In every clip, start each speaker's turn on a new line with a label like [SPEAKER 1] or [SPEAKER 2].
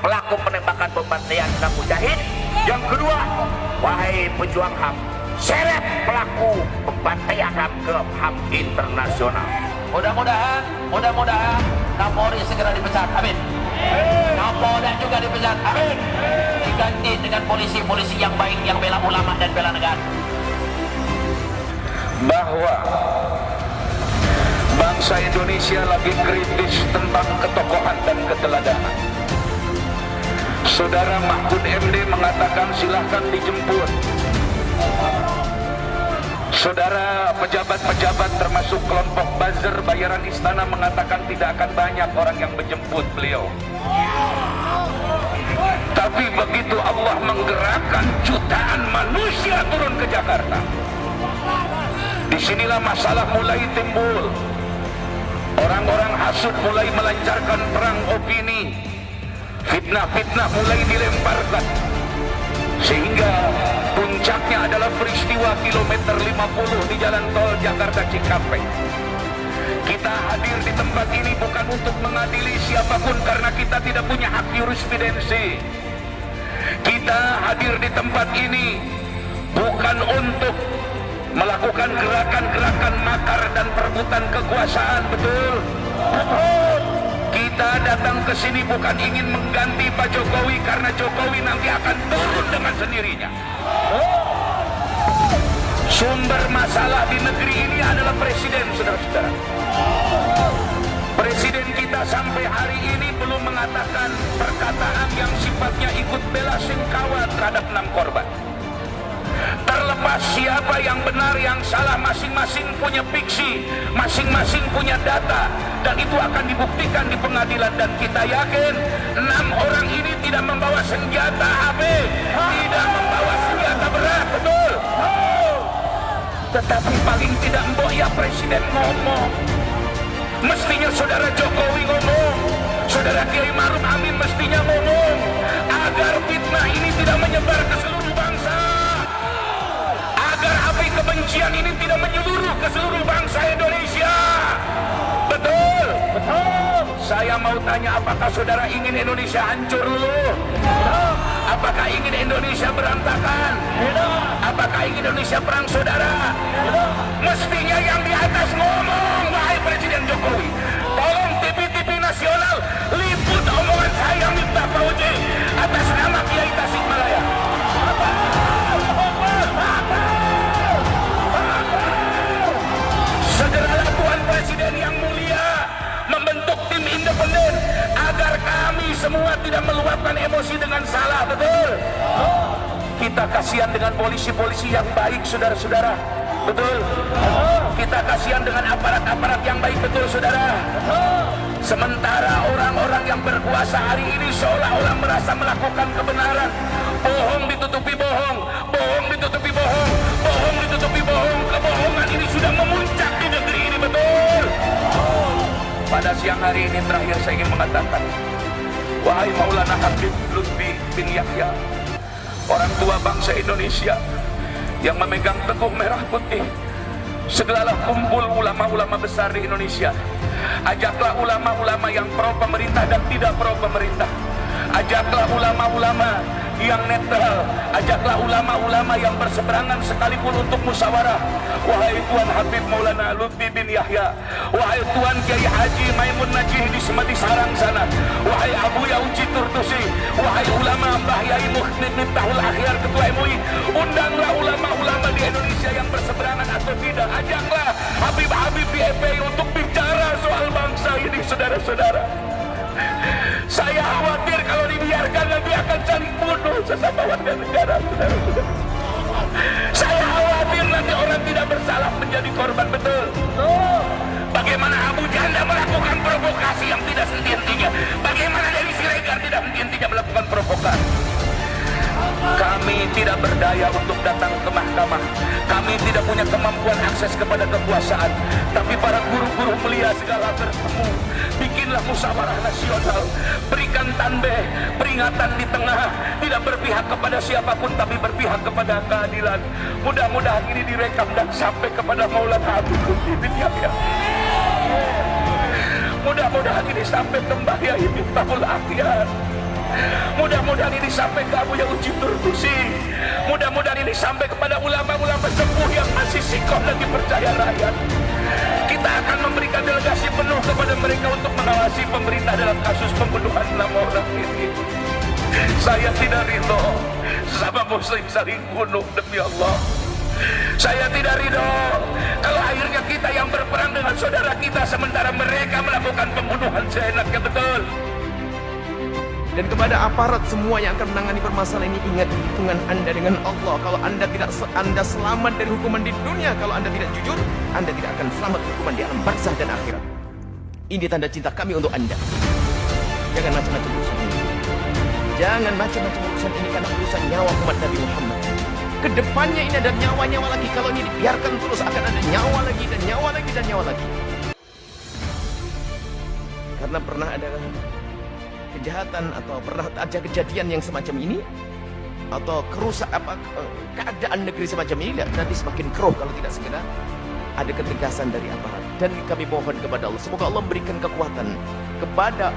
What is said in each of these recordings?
[SPEAKER 1] pelaku penembakan pembantaian dan mujahid. Yang kedua, wahai pejuang HAM, seret pelaku pembantaian HAM ke HAM internasional. Mudah-mudahan Kapolri segera dipecat, amin. Kapolda juga dipecat, amin. Diganti dengan polisi-polisi yang baik, yang bela ulama dan bela negara.
[SPEAKER 2] Bahwa bangsa Indonesia lagi kritis tentang ketokohan dan keteladanan. Saudara Mahfud MD mengatakan silahkan dijemput. Saudara pejabat-pejabat termasuk kelompok buzzer bayaran istana mengatakan tidak akan banyak orang yang menjemput beliau. Tapi begitu Allah menggerakkan jutaan manusia turun ke Jakarta, disinilah masalah mulai timbul. Orang-orang hasut mulai melancarkan perang opini, fitnah-fitnah mulai dilemparkan, sehingga puncaknya adalah peristiwa kilometer 50 di jalan tol Jakarta Cikampek. Kita hadir di tempat ini bukan untuk mengadili siapapun karena kita tidak punya hak jurisprudensi. Kita hadir di tempat ini bukan untuk melakukan gerakan-gerakan makar dan perebutan kekuasaan, betul? Betul. Kita datang ke sini bukan ingin mengganti Pak Jokowi karena Jokowi nanti akan turun dengan sendirinya. Sumber masalah di negeri ini adalah presiden, saudara-saudara. Presiden kita sampai hari ini belum mengatakan perkataan yang sifatnya ikut bela sungkawa terhadap 6 korban. Terlepas siapa yang benar yang salah, masing-masing punya fiksi, masing-masing punya data, dan itu akan dibuktikan di pengadilan. Dan kita yakin 6 orang ini tidak membawa senjata HP, tidak membawa senjata berat, betul? Tetapi paling tidak mbok ya presiden ngomong. Mestinya saudara Jokowi ngomong, saudara Kiai Maruf Amin mestinya ngomong, agar fitnah ini tidak menyebar ke seluruh bangsa, agar api kebencian ini tidak menyeluruh ke seluruh bangsa Indonesia. Betul? Betul. Saya mau tanya, apakah saudara ingin Indonesia hancur dulu? Apakah ingin Indonesia berantakan? Apakah ingin Indonesia perang saudara? Mestinya yang di atas ngomong, wahai Presiden Jokowi. Tolong TV-TV nasional liput omongan saya Miftah Fauzi atas nama Kiai Tasikmalaya. Segeralah Tuan Presiden yang mulia membentuk tim independen agar kami semua tidak meluapkan emosi dengan salah, betul? Kita kasihan dengan polisi-polisi yang baik, saudara-saudara, betul? Kita kasihan dengan aparat-aparat yang baik, betul, saudara? Sementara orang-orang yang berkuasa hari ini seolah-olah merasa melakukan kebenaran. Bohong ditutupi bohong, bohong ditutupi bohong, bohong ditutupi bohong. Kebohongan ini sudah memuncak di negeri ini, betul? Pada siang hari ini terakhir saya ingin mengatakan, wahai Maulana Habib Lutfi bin Yahya, orang tua bangsa Indonesia yang memegang teguh merah putih, segeralah kumpul ulama-ulama besar di Indonesia. Ajaklah ulama-ulama yang pro pemerintah dan tidak pro pemerintah. Ajaklah ulama-ulama yang netral, ajaklah ulama-ulama yang berseberangan sekalipun untuk musyawarah. Wahai Tuan Habib Maulana Lutfi bin Yahya, wahai Tuan Kiai Haji Maimun Najih di Semedi Sarang sana, wahai Abu Yauji Turtusi, wahai ulama Mbah Yai Miftahul Akhyar Ketua MUI, undanglah ulama-ulama di Indonesia yang berseberangan atau tidak. Ajaklah Habib-habib di FPI untuk bicara soal bangsa ini, saudara-saudara. Saya khawatir kalau dibiarkan nanti akan saling bunuh sesama warga negara, saudara-saudara. Saya khawatir nanti orang tidak bersalah menjadi korban, betul? Bagaimana Abu Janda melakukan provokasi yang tidak henti-hentinya? Bagaimana Dewi Siregar tidak henti-hentinya melakukan provokasi? Kami tidak berdaya untuk datang ke mahkamah. Kami tidak punya kemampuan akses kepada kekuasaan. Tapi para guru-guru mulia segala bertemu. Bikinlah musyawarah nasional. Berikan tanbih, peringatan di tengah. Tidak berpihak kepada siapapun, tapi berpihak kepada keadilan. Mudah-mudahan ini direkam dan sampai kepada Maulana Habib Lutfi bin Yahya. Mudah-mudahan ini sampai ke Mbah Yai Miftahul Akhyar. Mudah-mudahan ini sampai ke Abu Uji Turtusi. Mudah-mudahan ini sampai kepada ulama-ulama sepuh yang masih sikoh lagi percaya rakyat. Kita akan memberikan delegasi penuh kepada mereka untuk mengawasi pemerintah dalam kasus pembunuhan 6 orang ini. Saya tidak ridho sesama muslim saling bunuh, demi Allah. Saya tidak ridho kalau akhirnya kita yang berperang dengan saudara kita sementara mereka melakukan pembunuhan seenaknya, betul.
[SPEAKER 3] Dan kepada aparat semua yang akan menangani permasalahan ini, ingat hitungan Anda dengan Allah. Kalau Anda selamat dari hukuman di dunia, kalau Anda tidak jujur, Anda tidak akan selamat hukuman di alam barzah dan akhirat. Ini tanda cinta kami untuk Anda. Jangan macam-macam urusan ini. Jangan macam-macam urusan ini, karena urusan nyawa umat Nabi Muhammad. Kedepannya ini ada nyawa-nyawa lagi. Kalau ini dibiarkan terus, akan ada nyawa lagi dan nyawa lagi dan nyawa lagi. Karena pernah ada kejahatan atau pernah ada kejadian yang semacam ini, atau keadaan negeri semacam ini, nanti semakin keruh kalau tidak segera ada ketegasan dari aparat. Dan kami mohon kepada Allah, semoga Allah memberikan kekuatan kepada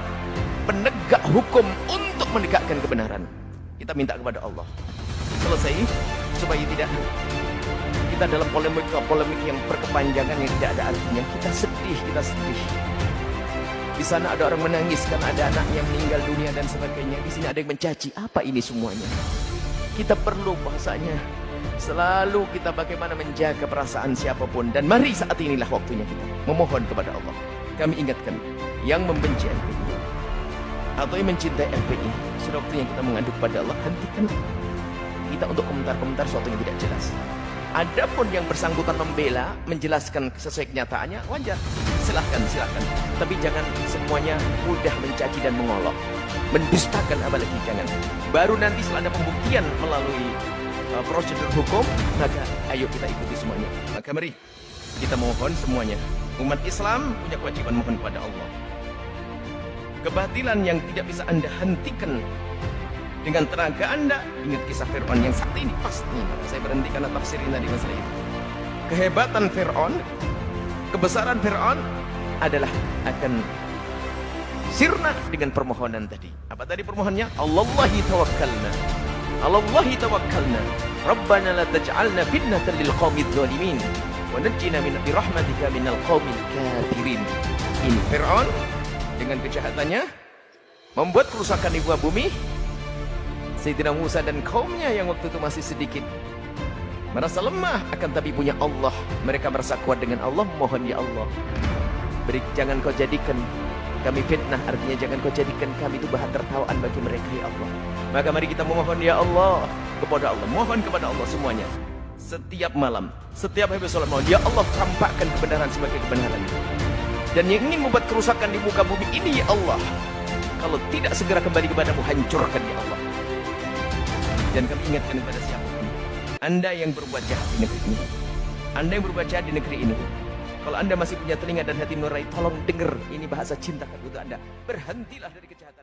[SPEAKER 3] penegak hukum untuk menegakkan kebenaran. Kita minta kepada Allah selesai, supaya tidak kita dalam polemik yang berkepanjangan yang tidak ada artinya. Kita sedih. Di sana ada orang menangis karena ada anaknya meninggal dunia dan sebagainya. Di sini ada yang mencaci. Apa ini semuanya? Kita perlu bahasanya selalu kita bagaimana menjaga perasaan siapapun. Dan mari saat inilah waktunya kita memohon kepada Allah. Kami ingatkan, yang membenci FPI atau yang mencintai FPI, sudah waktunya kita mengadu kepada Allah. Hentikan kita untuk komentar-komentar sesuatu yang tidak jelas. Adapun yang bersangkutan membela, menjelaskan sesuai kenyataannya, wajar. Silahkan. Tapi jangan semuanya mudah mencaci dan mengolok, mendustakan, apalagi jangan. Baru nanti setelah ada pembuktian melalui prosedur hukum, maka ayo kita ikuti semuanya. Maka mari kita mohon semuanya. Umat Islam punya kewajiban mohon kepada Allah. Kebatilan yang tidak bisa Anda hentikan dengan tenaga Anda, ingat kisah Fir'aun yang saat ini pasti. Saya berhenti karena tafsirin tadi masalah itu. Kehebatan Fir'aun, kebesaran Fir'aun adalah akan sirna dengan permohonan tadi. Apa tadi permohonannya? Allahi tawakkalna Rabbana la taj'alna fitnatan lil qaumidz zalimin wa najjina min birahmatika minal qaumil kafirin. Ini Fir'aun dengan kejahatannya membuat kerusakan di muka bumi. Sayyidina Musa dan kaumnya yang waktu itu masih sedikit merasa lemah, akan tapi punya Allah. Mereka merasa kuat dengan Allah. Mohon ya Allah, jangan kau jadikan kami fitnah. Artinya jangan kau jadikan kami itu bahan tertawaan bagi mereka ya Allah. Maka mari kita memohon ya Allah kepada Allah. Mohon kepada Allah semuanya. Setiap malam, setiap habis sholat malam, ya Allah tampakkan kebenaran sebagai kebenaran. Dan yang ingin membuat kerusakan di muka bumi ini ya Allah, kalau tidak segera kembali kepadamu, hancurkan ya Allah. Dan kami ingatkan kepada siapapun, Anda yang berbuat jahat di negeri ini, Anda yang berbuat jahat di negeri ini, kalau Anda masih punya telinga dan hati nurani, tolong dengar ini bahasa cinta untuk Anda. Berhentilah dari kejahatan.